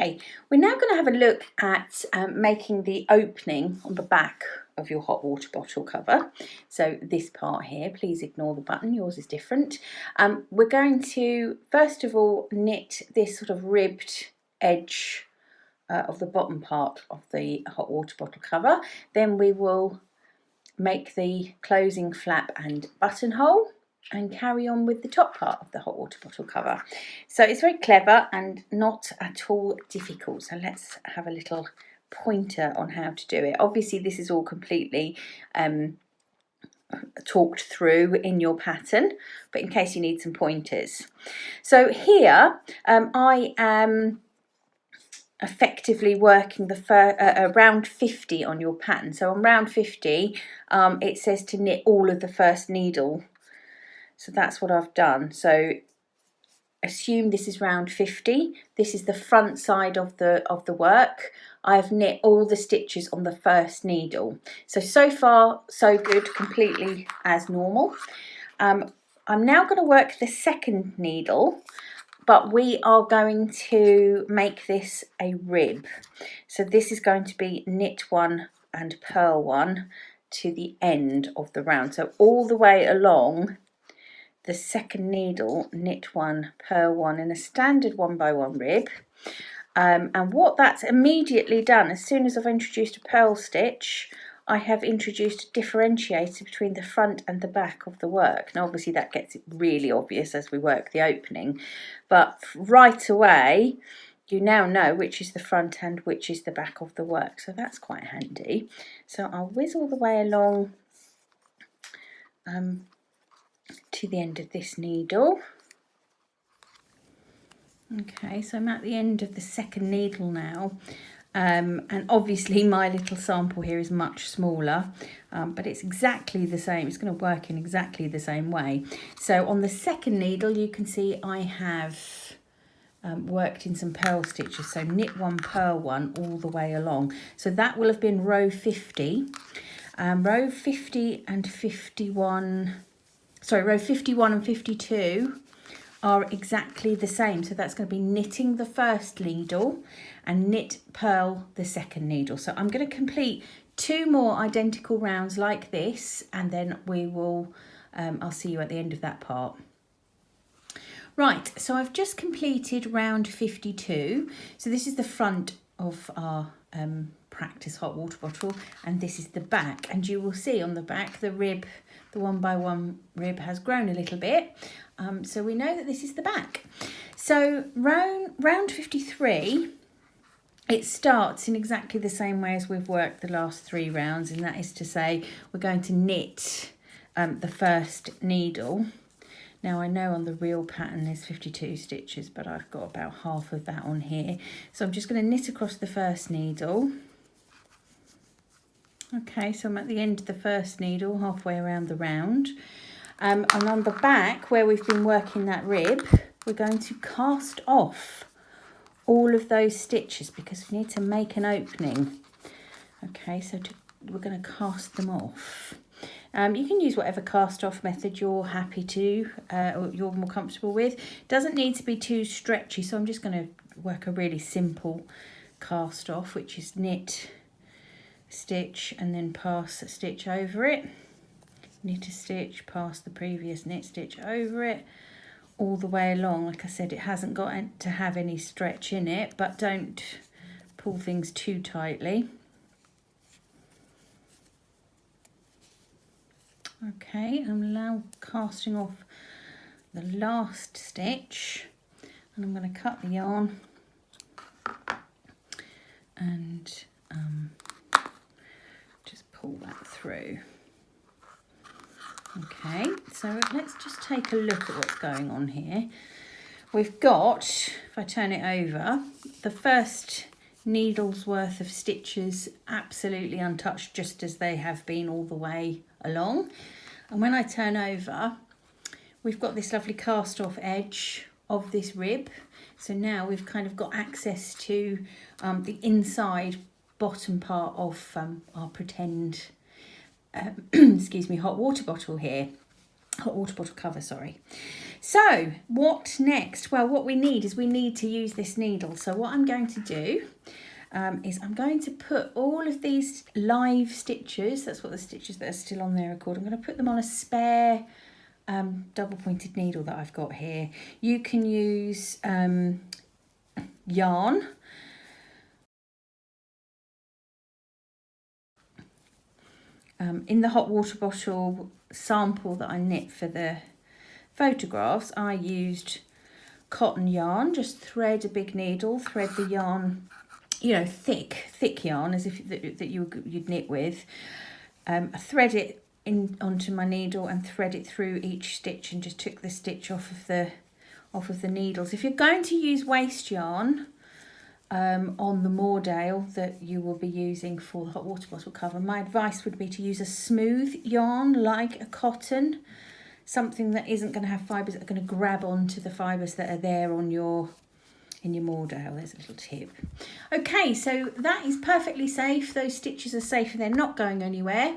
Okay, we're now going to have a look at making the opening on the back of your hot water bottle cover. So this part here, please ignore the button, yours is different. We're going to first of all knit this sort of ribbed edge of the bottom part of the hot water bottle cover. Then we will make the closing flap and buttonhole and carry on with the top part of the hot water bottle cover. So it's very clever and not at all difficult. So let's have a little pointer on how to do it. Obviously this is all completely talked through in your pattern, but in case you need some pointers. So here I am effectively working the round 50 on your pattern. So on round 50 it says to knit all of the first needle. So that's what I've done. So assume this is round 50. This is the front side of the work. I've knit all the stitches on the first needle. So far so good, completely as normal. I'm now going to work the second needle, but we are going to make this a rib. So this is going to be knit one and purl one to the end of the round. So all the way along the second needle, knit one, purl one in a standard 1x1 rib. And what that's immediately done, as soon as I've introduced a purl stitch, I have introduced a differentiator between the front and the back of the work. Now obviously that gets it really obvious as we work the opening, but right away you now know which is the front and which is the back of the work, so that's quite handy. So I'll whiz all the way along to the end of this needle. Okay, so I'm at the end of the second needle now, and obviously my little sample here is much smaller, but it's exactly the same. It's going to work in exactly the same way. So on the second needle you can see I have worked in some purl stitches, so knit one, purl one all the way along. So that will have been row 50. Row 50 and 51, sorry, row 51 and 52 are exactly the same. So that's going to be knitting the first needle and knit, purl the second needle. So I'm going to complete 2 more identical rounds like this, and then we will, I'll see you at the end of that part. Right, so I've just completed round 52. So this is the front of our practice hot water bottle, and this is the back, and you will see on the back the rib, the 1x1 rib has grown a little bit, so we know that this is the back. So round 53, it starts in exactly the same way as we've worked the last 3 rounds, and that is to say we're going to knit the first needle. Now I know on the real pattern there's 52 stitches, but I've got about half of that on here. So I'm just going to knit across the first needle. Okay, so I'm at the end of the first needle, halfway around the round. And on the back, where we've been working that rib, we're going to cast off all of those stitches because we need to make an opening. Okay, so we're going to cast them off. You can use whatever cast off method you're happy to, or you're more comfortable with. It doesn't need to be too stretchy, so I'm just going to work a really simple cast off, which is knit, stitch, and then pass a stitch over it. Knit a stitch, pass the previous knit stitch over it, all the way along. Like I said, it hasn't got to have any stretch in it, but don't pull things too tightly. Okay, I'm now casting off the last stitch, and I'm going to cut the yarn and just pull that through. Okay, so let's just take a look at what's going on here. We've got, if I turn it over, the first needle's worth of stitches absolutely untouched, just as they have been all the way along. And when I turn over, we've got this lovely cast off edge of this rib. So now we've kind of got access to the inside bottom part of our pretend excuse me, hot water bottle here. hot water bottle cover, sorry. So what next? Well, what we need to use this needle. So what I'm going to do is I'm going to put all of these live stitches, that's what the stitches that are still on there are called, I'm going to put them on a spare double pointed needle that I've got here. You can use yarn. In the hot water bottle sample that I knit for the photographs, I used cotton yarn. Just thread a big needle, thread the yarn, you know, thick yarn, as if that you'd knit with. Thread it onto my needle and thread it through each stitch, and just took the stitch off of the needles. If you're going to use waste yarn on the Moordale that you will be using for the hot water bottle cover, my advice would be to use a smooth yarn like a cotton, something that isn't going to have fibres that are going to grab onto the fibres that are there in your Moordale. There's a little tip. Okay, so that is perfectly safe. Those stitches are safe and they're not going anywhere.